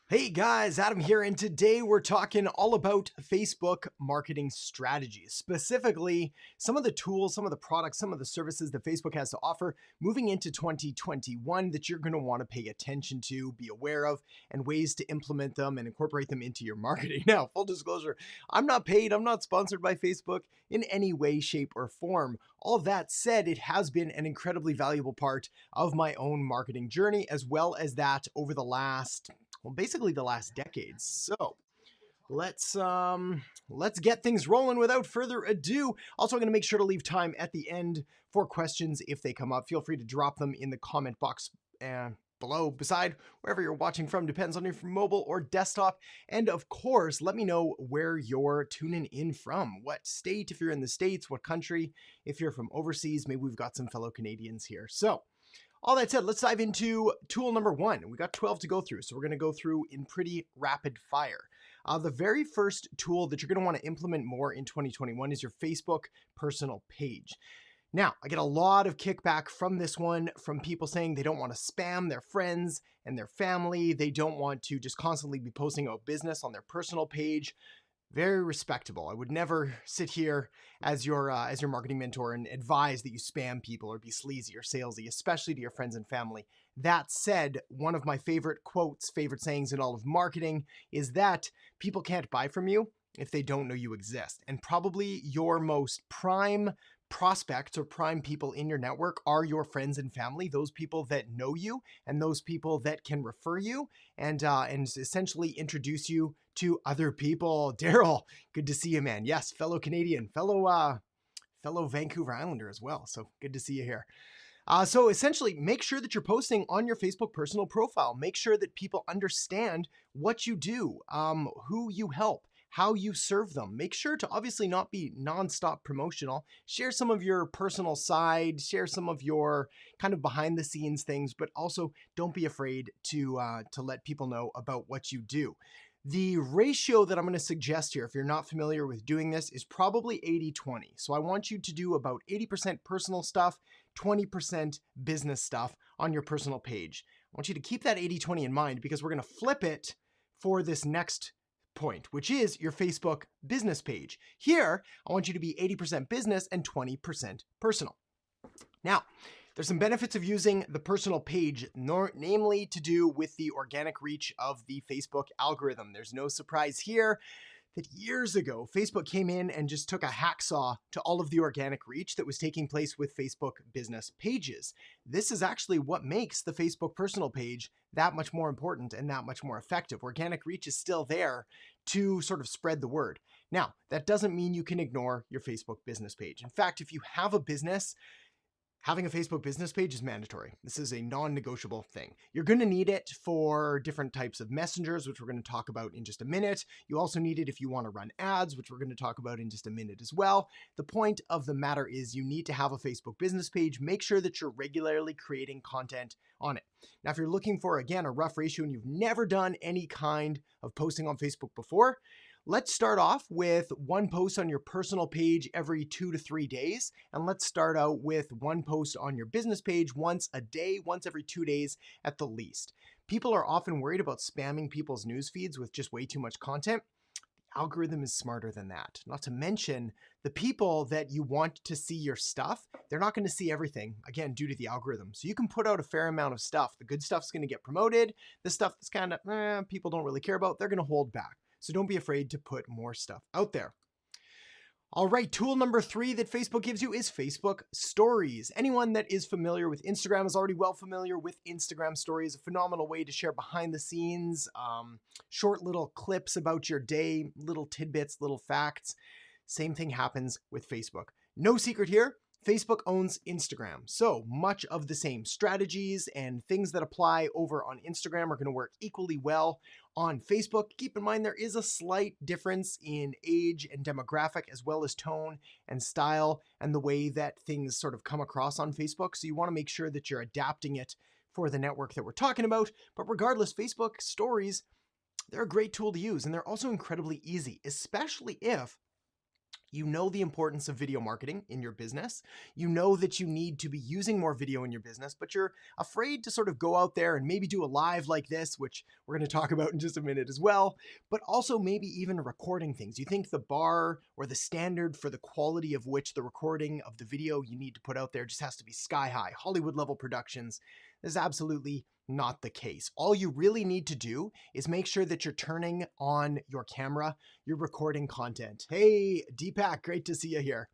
Hey guys, Adam here, and today we're talking all about Facebook marketing strategies. Specifically, some of the tools, some of the products, some of the services that Facebook has to offer moving into 2021 that you're going to want to pay attention to, be aware of, and ways to implement them and incorporate them into your marketing. Now, full disclosure, I'm not paid, I'm not sponsored by Facebook in any way, shape, or form. All that said, it has been an incredibly valuable part of my own marketing journey, as well as that over the last basically the last decades. So let's get things rolling without further ado. Also, I'm going to make sure to leave time at the end for questions if they come up. Feel free to drop them in the comment box below, beside wherever you're watching from. Depends on if you're mobile or desktop. And of course, let me know where you're tuning in from. What state, if you're in the States, what country, if you're from overseas. Maybe we've got some fellow Canadians here. So all that said, let's dive into tool number one. We got 12 to go through, so we're going to go through in pretty rapid fire. The very first tool that you're going to want to implement more in 2021 is your Facebook personal page. Now, I get a lot of kickback from this one from people saying they don't want to spam their friends and their family. They don't want to just constantly be posting about business on their personal page. Very respectable. I would never sit here as your marketing mentor and advise that you spam people or be sleazy or salesy, especially to your friends and family. That said, one of my favorite quotes, favorite sayings in all of marketing is that people can't buy from you if they don't know you exist. And probably your most prime prospects or prime people in your network are your friends and family, those people that know you and those people that can refer you and essentially introduce you to other people. Daryl, good to see you, man. Yes, fellow Canadian, fellow Vancouver Islander as well. So good to see you here. So essentially, make sure that you're posting on your Facebook personal profile. Make sure that people understand what you do, who you help, how you serve them. Make sure to obviously not be nonstop promotional. Share some of your personal side, share some of your kind of behind the scenes things, but also don't be afraid to let people know about what you do. The ratio that I'm going to suggest here, if you're not familiar with doing this, is probably 80-20. So I want you to do about 80% personal stuff, 20% business stuff on your personal page. I want you to keep that 80-20 in mind because we're going to flip it for this next point, which is your Facebook business page. Here, I want you to be 80% business and 20% personal. Now, there's some benefits of using the personal page, namely to do with the organic reach of the Facebook algorithm. There's no surprise here that years ago, Facebook came in and just took a hacksaw to all of the organic reach that was taking place with Facebook business pages. This is actually what makes the Facebook personal page that much more important and that much more effective. Organic reach is still there to sort of spread the word. Now, that doesn't mean you can ignore your Facebook business page. In fact, if you have a business, having a Facebook business page is mandatory. This is a non-negotiable thing. You're going to need it for different types of messengers, which we're going to talk about in just a minute. You also need it if you want to run ads, which we're going to talk about in just a minute as well. The point of the matter is you need to have a Facebook business page. Make sure that you're regularly creating content on it. Now, if you're looking for, again, a rough ratio and you've never done any kind of posting on Facebook before, let's start off with one post on your personal page every 2 to 3 days. And let's start out with one post on your business page once a day, once every 2 days at the least. People are often worried about spamming people's news feeds with just way too much content. The algorithm is smarter than that. Not to mention the people that you want to see your stuff, they're not going to see everything, again, due to the algorithm. So you can put out a fair amount of stuff. The good stuff's going to get promoted. The stuff that's kind of people don't really care about, they're going to hold back. So don't be afraid to put more stuff out there. All right, tool number 3 that Facebook gives you is Facebook Stories. Anyone that is familiar with Instagram is already well familiar with Instagram Stories, a phenomenal way to share behind the scenes, short little clips about your day, little tidbits, little facts. Same thing happens with Facebook. No secret here. Facebook owns Instagram, so much of the same strategies and things that apply over on Instagram are going to work equally well on Facebook. Keep in mind there is a slight difference in age and demographic, as well as tone and style and the way that things sort of come across on Facebook. So you want to make sure that you're adapting it for the network that we're talking about. But regardless, Facebook Stories, they're a great tool to use, and they're also incredibly easy, especially if You know the importance of video marketing in your business. You know that you need to be using more video in your business, but you're afraid to sort of go out there and maybe do a live like this, which we're going to talk about in just a minute as well, but also maybe even recording things. You think the bar or the standard for the quality of which the recording of the video you need to put out there just has to be sky high, Hollywood level productions. This is absolutely not the case. All you really need to do is make sure that you're turning on your camera, you're recording content. Hey, Deepak, great to see you here.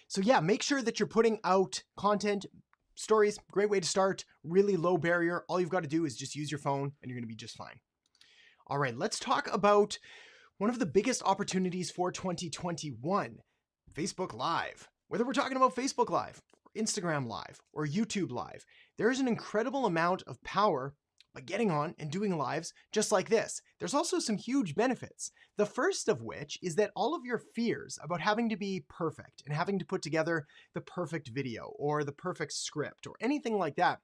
So yeah, make sure that you're putting out content. Stories, great way to start, really low barrier. All you've got to do is just use your phone and you're going to be just fine. All right, let's talk about one of the biggest opportunities for 2021, Facebook Live. Whether we're talking about Facebook Live, Instagram Live, or YouTube Live, there is an incredible amount of power by getting on and doing lives just like this. There's also some huge benefits. The first of which is that all of your fears about having to be perfect and having to put together the perfect video or the perfect script or anything like that,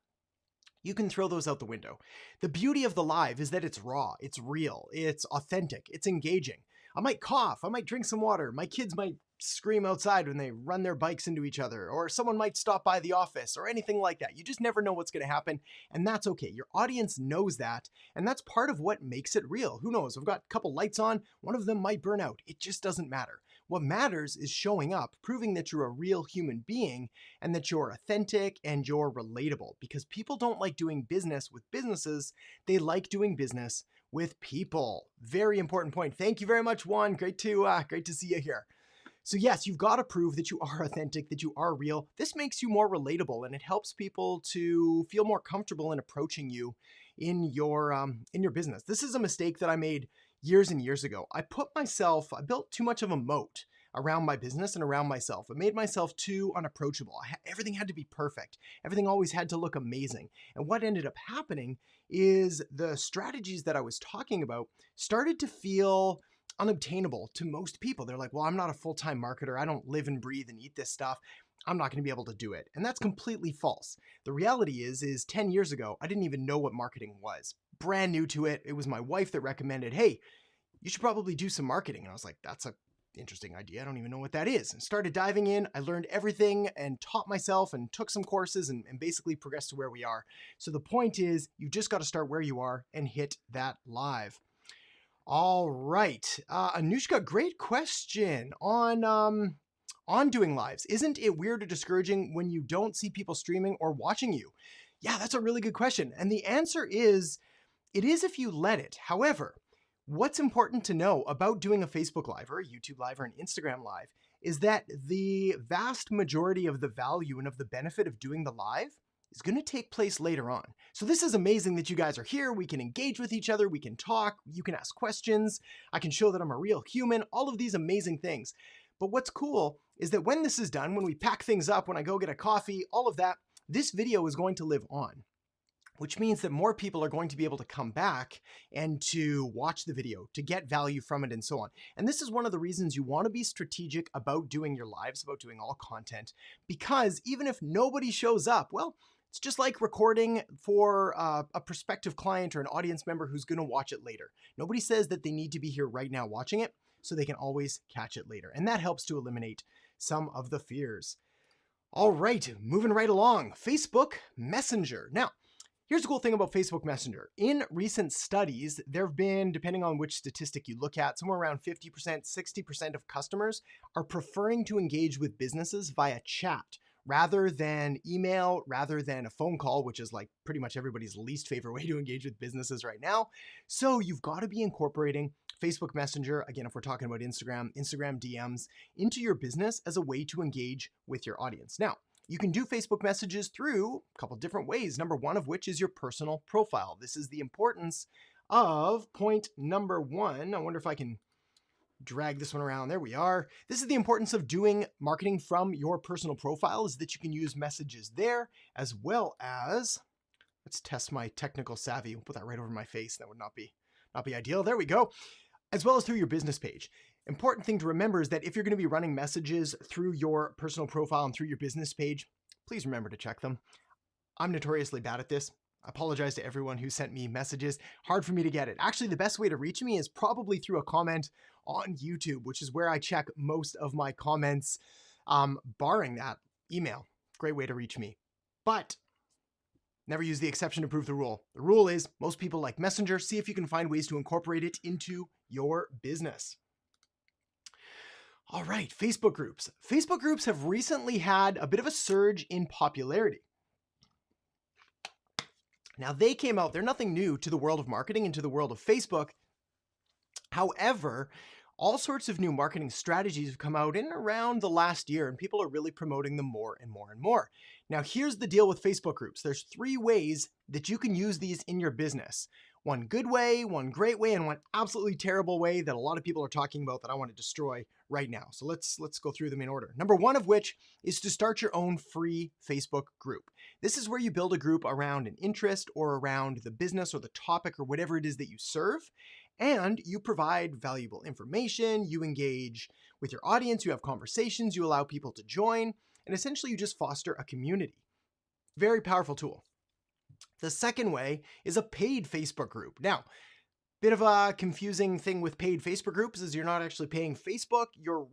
you can throw those out the window. The beauty of the live is that it's raw, it's real, it's authentic, it's engaging. I might cough, I might drink some water, my kids might scream outside when they run their bikes into each other, or someone might stop by the office or anything like that. You just never know what's going to happen, and that's okay. Your audience knows that, and that's part of what makes it real. Who knows? I've got a couple lights on, one of them might burn out. It just doesn't matter. What matters is showing up, proving that you're a real human being and that you're authentic and you're relatable, because people don't like doing business with businesses. They like doing business with people. Very important point. Thank you very much, Juan. Great to see you here. So yes, you've got to prove that you are authentic, that you are real. This makes you more relatable, and it helps people to feel more comfortable in approaching you in your business. This is a mistake that I made years and years ago. I built too much of a moat around my business and around myself. I made myself too unapproachable. Everything had to be perfect. Everything always had to look amazing. And what ended up happening is the strategies that I was talking about started to feel unobtainable to most people. They're like, well, I'm not a full-time marketer. I don't live and breathe and eat this stuff. I'm not going to be able to do it. And that's completely false. The reality is 10 years ago, I didn't even know what marketing was. Brand new to it. It was my wife that recommended, hey, you should probably do some marketing. And I was like, that's an interesting idea. I don't even know what that is. And started diving in. I learned everything and taught myself and took some courses and basically progressed to where we are. So the point is, you just got to start where you are and hit that live. All right. Anushka, great question on doing lives. Isn't it weird or discouraging when you don't see people streaming or watching you? Yeah, that's a really good question. And the answer is, it is if you let it. However, what's important to know about doing a Facebook Live or a YouTube Live or an Instagram Live is that the vast majority of the value and of the benefit of doing the live is going to take place later on. So this is amazing that you guys are here. We can engage with each other. We can talk. You can ask questions. I can show that I'm a real human. All of these amazing things. But what's cool is that when this is done, when we pack things up, when I go get a coffee, all of that, this video is going to live on, which means that more people are going to be able to come back and to watch the video, to get value from it and so on. And this is one of the reasons you want to be strategic about doing your lives, about doing all content, because even if nobody shows up, well, it's just like recording for a prospective client or an audience member who's going to watch it later. Nobody says that they need to be here right now watching it, so they can always catch it later. And that helps to eliminate some of the fears. All right, moving right along. Facebook Messenger. Now, here's the cool thing about Facebook Messenger. In recent studies, there have been, depending on which statistic you look at, somewhere around 50%, 60% of customers are preferring to engage with businesses via chat rather than email, rather than a phone call, which is like pretty much everybody's least favorite way to engage with businesses right now. So you've got to be incorporating Facebook Messenger, again, if we're talking about Instagram DMs, into your business as a way to engage with your audience. Now, you can do Facebook messages through a couple different ways, number one of which is your personal profile. This is the importance of point number one. I wonder if I can drag this one around. There we are. This is the importance of doing marketing from your personal profile, is that you can use messages there, as well as, let's test my technical savvy. We'll put that right over my face. That would not be ideal. There we go. As well as through your business page. Important thing to remember is that if you're going to be running messages through your personal profile and through your business page, please remember to check them. I'm notoriously bad at this. I apologize to everyone who sent me messages. Hard for me to get it. Actually, the best way to reach me is probably through a comment on YouTube, which is where I check most of my comments, barring that email. Great way to reach me. But never use the exception to prove the rule. The rule is most people like Messenger. See if you can find ways to incorporate it into your business. All right, Facebook groups. Facebook groups have recently had a bit of a surge in popularity. Now, they came out, they're nothing new to the world of marketing and to the world of Facebook. However, all sorts of new marketing strategies have come out in around the last year, and people are really promoting them more and more and more. Now, here's the deal with Facebook groups. There's 3 ways that you can use these in your business. One good way, one great way, and one absolutely terrible way that a lot of people are talking about that I want to destroy right now. So let's go through them in order. Number 1 of which is to start your own free Facebook group. This is where you build a group around an interest or around the business or the topic or whatever it is that you serve. And you provide valuable information, you engage with your audience, you have conversations, you allow people to join, and essentially you just foster a community. Very powerful tool. The second way is a paid Facebook group. Now, bit of a confusing thing with paid Facebook groups is you're not actually paying Facebook, you're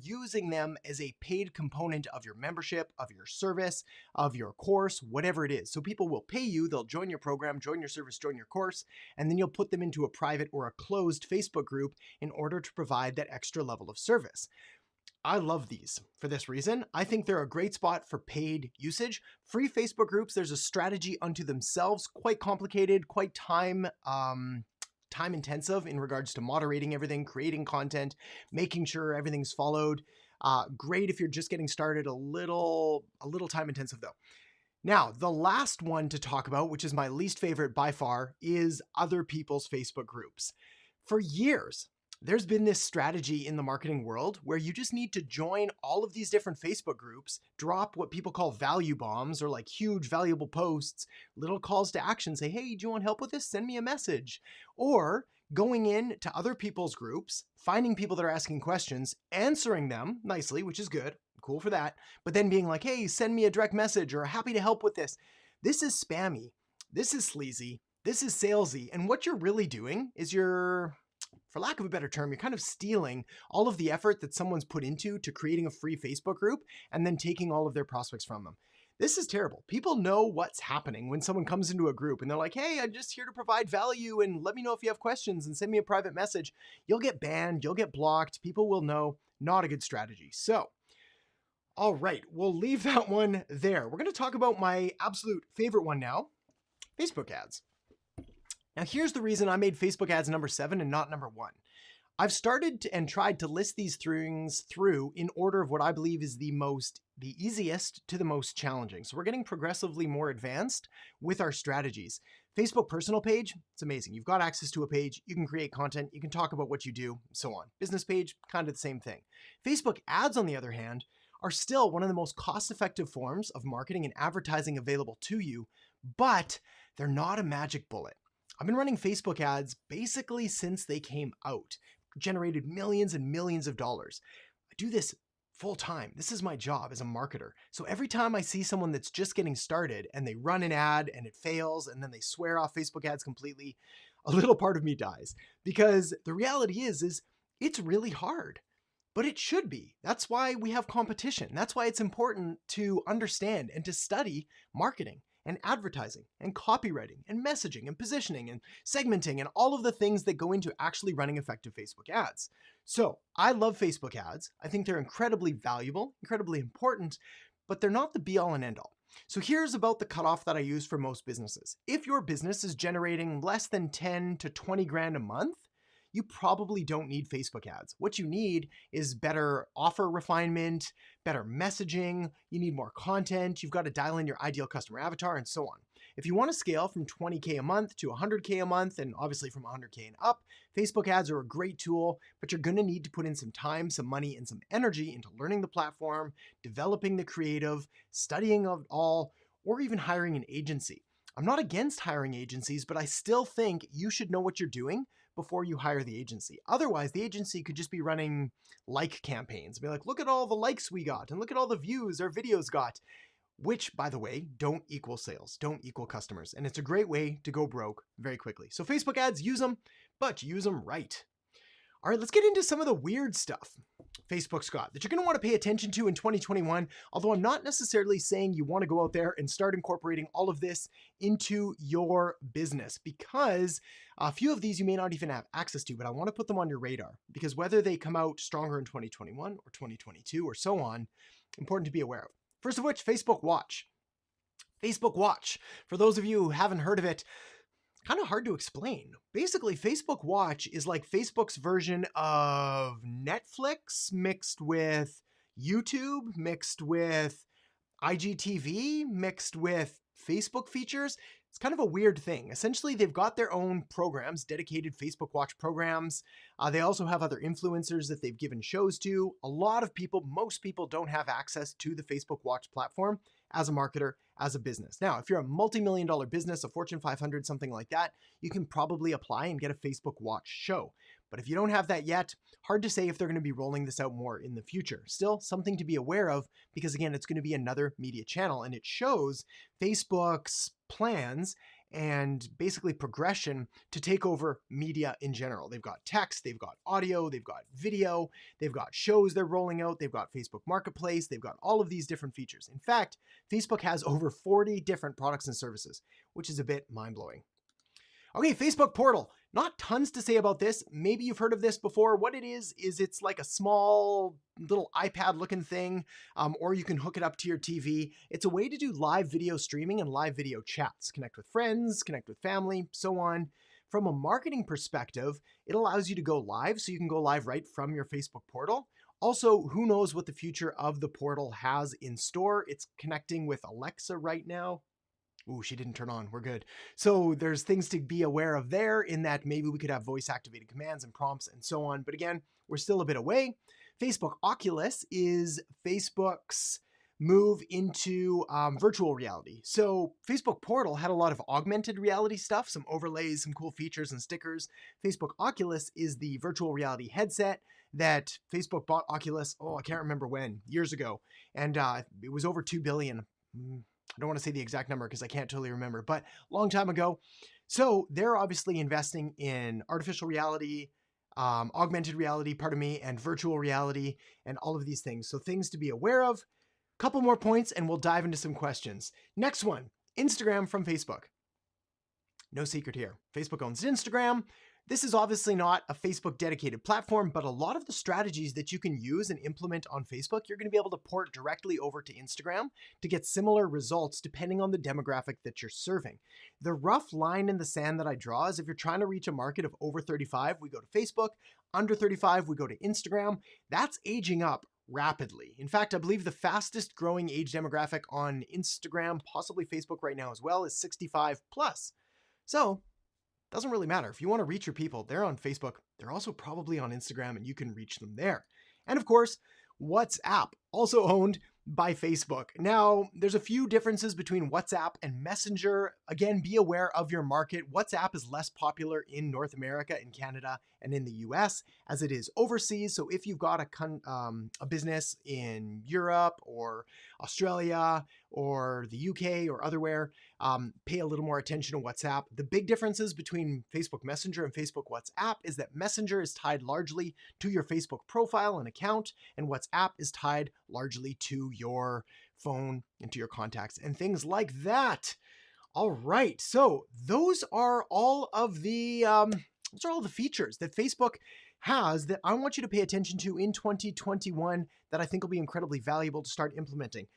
using them as a paid component of your membership, of your service, of your course, whatever it is. So people will pay you, they'll join your program, join your service, join your course, and then you'll put them into a private or a closed Facebook group in order to provide that extra level of service. I love these for this reason. I think they're a great spot for paid usage. Free Facebook groups, there's a strategy unto themselves, quite complicated, quite time intensive in regards to moderating everything, creating content, making sure everything's followed. Great if you're just getting started, a little time intensive though. Now, the last one to talk about, which is my least favorite by far, is other people's Facebook groups. For years, there's been this strategy in the marketing world where you just need to join all of these different Facebook groups, drop what people call value bombs or like huge valuable posts, little calls to action, say, hey, do you want help with this? Send me a message. Or going in to other people's groups, finding people that are asking questions, answering them nicely, which is good, cool for that, but then being like, hey, send me a direct message or happy to help with this. This is spammy. This is sleazy. This is salesy. And what you're really doing is for lack of a better term, you're kind of stealing all of the effort that someone's put into to creating a free Facebook group and then taking all of their prospects from them. This is terrible. People know what's happening when someone comes into a group and they're like, hey, I'm just here to provide value and let me know if you have questions and send me a private message. You'll get banned, you'll get blocked, people will know. Not a good strategy. So, all right, we'll leave that one there. We're going to talk about my absolute favorite one now, Facebook ads. Now, here's the reason I made Facebook ads number 7 and not number 1. I've started and tried to list these things through in order of what I believe is the easiest to the most challenging. So we're getting progressively more advanced with our strategies. Facebook personal page, it's amazing. You've got access to a page, you can create content, you can talk about what you do, so on. Business page, kind of the same thing. Facebook ads, on the other hand, are still one of the most cost-effective forms of marketing and advertising available to you, but they're not a magic bullet. I've been running Facebook ads basically since they came out, generated millions and millions of dollars. I do this full time. This is my job as a marketer. So every time I see someone that's just getting started and they run an ad and it fails and then they swear off Facebook ads completely, a little part of me dies because the reality is it's really hard. But it should be. That's why we have competition. That's why it's important to understand and to study marketing and advertising and copywriting and messaging and positioning and segmenting and all of the things that go into actually running effective Facebook ads. So I love Facebook ads. I think they're incredibly valuable, incredibly important, but they're not the be all and end all. So here's about the cutoff that I use for most businesses. If your business is generating less than 10 to 20 grand a month, you probably don't need Facebook ads. What you need is better offer refinement, better messaging, you need more content, you've got to dial in your ideal customer avatar, and so on. If you want to scale from 20K a month to 100K a month, and obviously from 100K and up, Facebook ads are a great tool, but you're going to need to put in some time, some money, and some energy into learning the platform, developing the creative, studying it all, or even hiring an agency. I'm not against hiring agencies, but I still think you should know what you're doing before you hire the agency. Otherwise, the agency could just be running like campaigns. Be like, look at all the likes we got and look at all the views our videos got. which, by the way, don't equal sales, don't equal customers. And it's a great way to go broke very quickly. So Facebook ads, use them, but use them right. All right, let's get into some of the weird stuff Facebook's got that you're going to want to pay attention to in 2021, although I'm not necessarily saying you want to go out there and start incorporating all of this into your business, because a few of these you may not even have access to, but I want to put them on your radar, because whether they come out stronger in 2021 or 2022 or so on, important to be aware of. First of which, Facebook Watch. Facebook Watch, for those of you who haven't heard of it, kind of hard to explain. Basically, Facebook Watch is like Facebook's version of Netflix mixed with YouTube, mixed with IGTV, mixed with Facebook features. It's kind of a weird thing. Essentially, they've got their own programs, dedicated Facebook Watch programs. They also have other influencers that they've given shows to. A lot of people, most people don't have access to the Facebook Watch platform as a marketer, as a business. Now, if you're a multi-million-dollar business, a Fortune 500, something like that, you can probably apply and get a Facebook Watch show. But if you don't have that yet, hard to say if they're going to be rolling this out more in the future. Still, something to be aware of, because again, it's going to be another media channel, and it shows Facebook's plans and basically progression to take over media in general. They've got text, they've got audio, they've got video, they've got shows they're rolling out, they've got Facebook Marketplace, they've got all of these different features. In fact, Facebook has over 40 different products and services, which is a bit mind-blowing. Okay, Facebook Portal. Not tons to say about this. Maybe you've heard of this before. What it is it's like a small little iPad looking thing, or you can hook it up to your TV. It's a way to do live video streaming and live video chats, connect with friends, connect with family, so on. From a marketing perspective, it allows you to go live, so you can go live right from your Facebook portal. Also, who knows what the future of the portal has in store. It's connecting with Alexa right now. Ooh, she didn't turn on. We're good. So there's things to be aware of there, in that maybe we could have voice activated commands and prompts and so on. But again, we're still a bit away. Facebook Oculus is Facebook's move into virtual reality. So Facebook Portal had a lot of augmented reality stuff, some overlays, some cool features and stickers. Facebook Oculus is the virtual reality headset that Facebook bought Oculus, I can't remember when, years ago. And it was over $2 billion. I don't want to say the exact number because I can't totally remember, but long time ago. So they're obviously investing in artificial reality, augmented reality, and virtual reality, and all of these things. So things to be aware of. Couple more points and we'll dive into some questions. Next one, Instagram from Facebook. No secret here. Facebook owns Instagram. This is obviously not a Facebook dedicated platform, but a lot of the strategies that you can use and implement on Facebook, you're going to be able to port directly over to Instagram to get similar results depending on the demographic that you're serving. The rough line in the sand that I draw is if you're trying to reach a market of over 35, we go to Facebook. Under 35, we go to Instagram. That's aging up rapidly. In fact, I believe the fastest growing age demographic on Instagram, possibly Facebook right now as well, is 65 plus. So doesn't really matter. If you want to reach your people, they're on Facebook. They're also probably on Instagram, and you can reach them there. And of course, WhatsApp, also owned by Facebook. Now, there's a few differences between WhatsApp and Messenger. Again, be aware of your market. WhatsApp is less popular in North America, in Canada, and in the US as it is overseas. So if you've got a business in Europe or Australia or the UK or otherwhere, pay a little more attention to WhatsApp. The big differences between Facebook Messenger and Facebook WhatsApp is that Messenger is tied largely to your Facebook profile and account, and WhatsApp is tied largely to your phone and to your contacts and things like that. All right, so those are all of the features that Facebook has that I want you to pay attention to in 2021 that I think will be incredibly valuable to start implementing.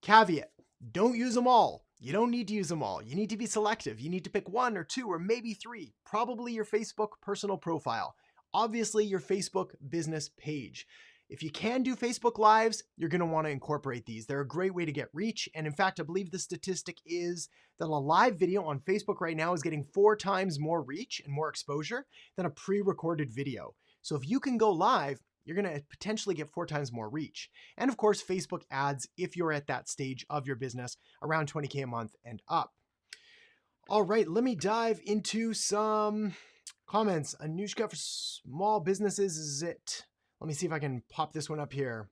Caveat, don't use them all. You don't need to use them all. You need to be selective. You need to pick one or two or maybe three. Probably your Facebook personal profile. Obviously, your Facebook business page. If you can do Facebook Lives, you're going to want to incorporate these. They're a great way to get reach. And in fact, I believe the statistic is that a live video on Facebook right now is getting 4 times more reach and more exposure than a pre-recorded video. So if you can go live, you're going to potentially get 4 times more reach. And of course, Facebook ads if you're at that stage of your business, around 20K a month and up. All right, let me dive into some comments. Anushka, for small businesses, is it? Let me see if I can pop this one up here.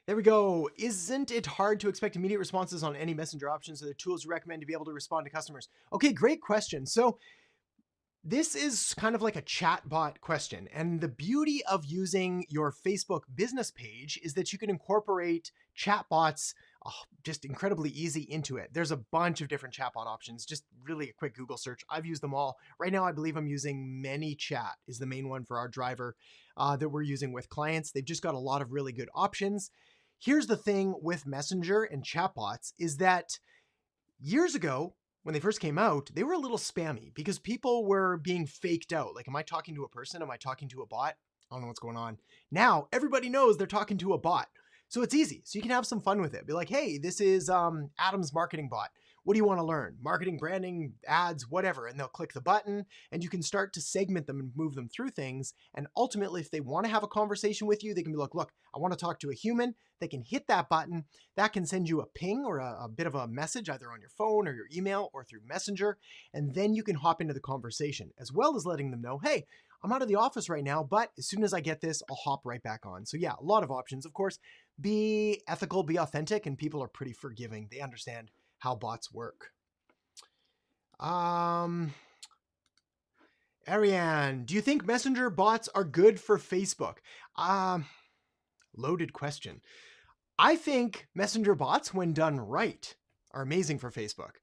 There we go. Isn't it hard to expect immediate responses on any messenger options? Are there tools you recommend to be able to respond to customers? Okay, great question. So this is kind of like a chatbot question. And the beauty of using your Facebook business page is that you can incorporate chatbots just incredibly easy into it. There's a bunch of different chatbot options, just really a quick Google search. I've used them all. Right now, I believe I'm using ManyChat is the main one for our driver that we're using with clients. They've just got a lot of really good options. Here's the thing with Messenger and chatbots is that years ago, when they first came out, they were a little spammy because people were being faked out. Like, am I talking to a person? Am I talking to a bot? I don't know what's going on. Now, everybody knows they're talking to a bot. So it's easy. So you can have some fun with it. Be like, hey, this is Adam's marketing bot. What do you want to learn? Marketing, branding, ads, whatever. And they'll click the button and you can start to segment them and move them through things. And ultimately, if they want to have a conversation with you, they can be like, look, I want to talk to a human. They can hit that button. That can send you a ping or a bit of a message either on your phone or your email or through Messenger. And then you can hop into the conversation as well as letting them know, hey, I'm out of the office right now, but as soon as I get this, I'll hop right back on. So yeah, a lot of options. Of course, be ethical, be authentic, and people are pretty forgiving. They understand how bots work. Ariane, do you think messenger bots are good for Facebook? Loaded question. I think messenger bots, when done right, are amazing for Facebook.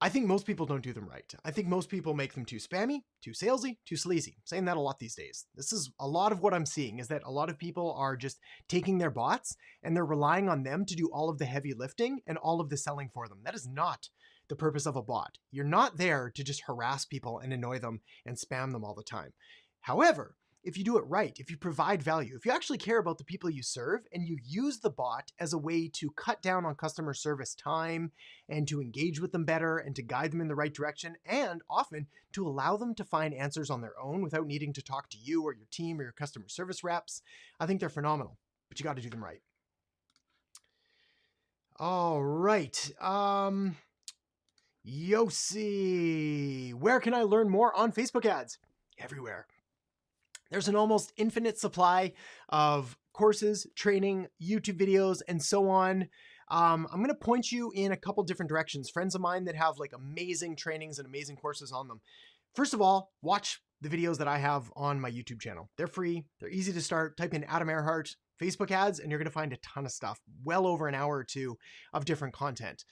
I think most people don't do them right. I think most people make them too spammy, too salesy, too sleazy. I'm saying that a lot these days. This is a lot of what I'm seeing is that a lot of people are just taking their bots and they're relying on them to do all of the heavy lifting and all of the selling for them. That is not the purpose of a bot. You're not there to just harass people and annoy them and spam them all the time. However, if you do it right, if you provide value, if you actually care about the people you serve and you use the bot as a way to cut down on customer service time and to engage with them better and to guide them in the right direction and often to allow them to find answers on their own without needing to talk to you or your team or your customer service reps, I think they're phenomenal, but you got to do them right. All right. Yossi, where can I learn more on Facebook ads? Everywhere. There's an almost infinite supply of courses, training, YouTube videos, and so on. I'm going to point you in a couple different directions. Friends of mine that have like amazing trainings and amazing courses on them. First of all, watch the videos that I have on my YouTube channel. They're free. They're easy to start. Type in Adam Earhart Facebook ads, and you're going to find a ton of stuff, well over an hour or two of different content.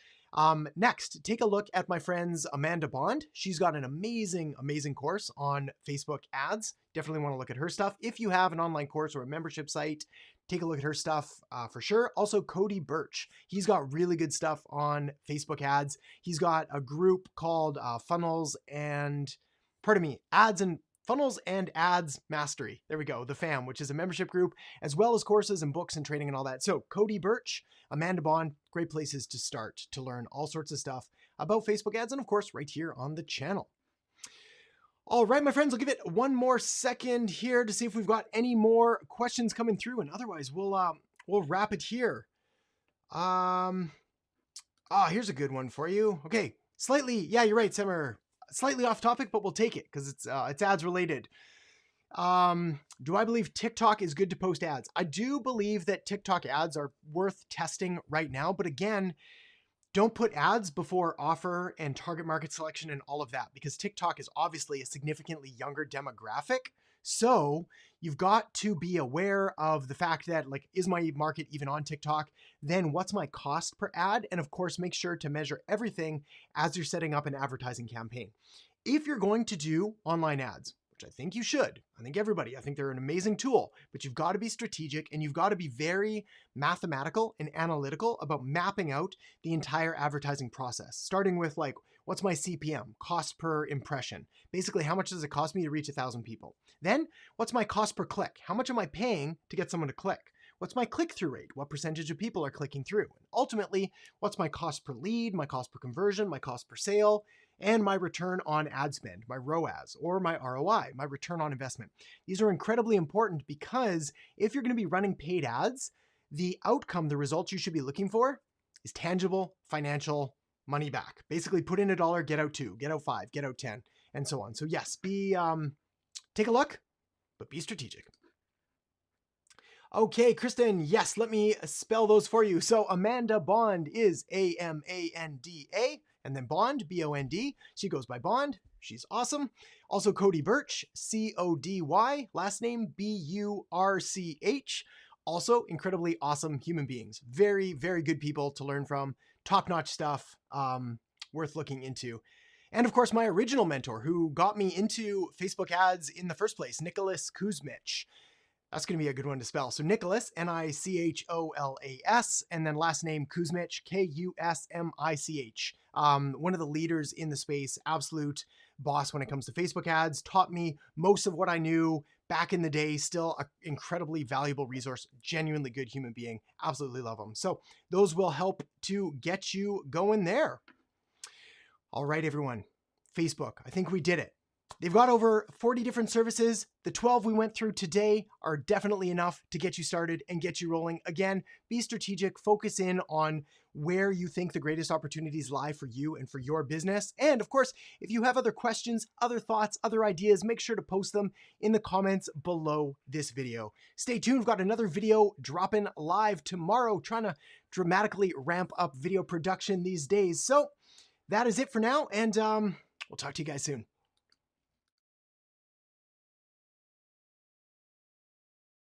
Next, take a look at my friend's Amanda Bond. She's got an amazing, amazing course on Facebook ads. Definitely want to look at her stuff. If you have an online course or a membership site, take a look at her stuff for sure. Also, Cody Birch. He's got really good stuff on Facebook ads. He's got a group called Funnels and Ads Mastery. There we go, the FAM, which is a membership group, as well as courses and books and training and all that. So Cody Birch, Amanda Bond, great places to start to learn all sorts of stuff about Facebook ads and of course right here on the channel. All right, my friends, I'll give it one more second here to see if we've got any more questions coming through, and otherwise we'll wrap it here. Here's a good one for you. Okay, yeah, you're right, Simmer. Slightly off topic, but we'll take it because it's ads related. Do I believe TikTok is good to post ads? I do believe that TikTok ads are worth testing right now, but again, don't put ads before offer and target market selection and all of that because TikTok is obviously a significantly younger demographic. So you've got to be aware of the fact that, like, is my market even on TikTok? Then what's my cost per ad? And of course, make sure to measure everything as you're setting up an advertising campaign. If you're going to do online ads, which I think you should, I think they're an amazing tool, but you've got to be strategic and you've got to be very mathematical and analytical about mapping out the entire advertising process, starting with like, what's my CPM, cost per impression? Basically, how much does it cost me to reach 1,000 people? Then, what's my cost per click? How much am I paying to get someone to click? What's my click-through rate? What percentage of people are clicking through? And ultimately, what's my cost per lead, my cost per conversion, my cost per sale, and my return on ad spend, my ROAS, or my ROI, my return on investment. These are incredibly important because if you're going to be running paid ads, the outcome, the result you should be looking for is tangible, financial, money back. Basically, put in $1, get out 2, get out 5, get out 10, and so on. So yes, take a look, but be strategic. Okay, Kristen, yes, let me spell those for you. So Amanda Bond is Amanda, and then Bond, Bond. She goes by Bond. She's awesome. Also, Cody Birch, Cody, last name Burch. Also, incredibly awesome human beings. Very, very good people to learn from. Top-notch stuff, worth looking into. And of course, my original mentor who got me into Facebook ads in the first place, Nicholas Kuzmich. That's going to be a good one to spell. So Nicholas, Nicholas, and then last name Kuzmich, Kusmich. One of the leaders in the space, absolute boss when it comes to Facebook ads, taught me most of what I knew back in the day, still an incredibly valuable resource, genuinely good human being. Absolutely love him. So those will help to get you going there. All right, everyone. Facebook, I think we did it. They've got over 40 different services. The 12 we went through today are definitely enough to get you started and get you rolling. Again, be strategic, focus in on where you think the greatest opportunities lie for you and for your business. And of course, if you have other questions, other thoughts, other ideas, make sure to post them in the comments below this video. Stay tuned, we've got another video dropping live tomorrow, trying to dramatically ramp up video production these days. So that is it for now, and we'll talk to you guys soon.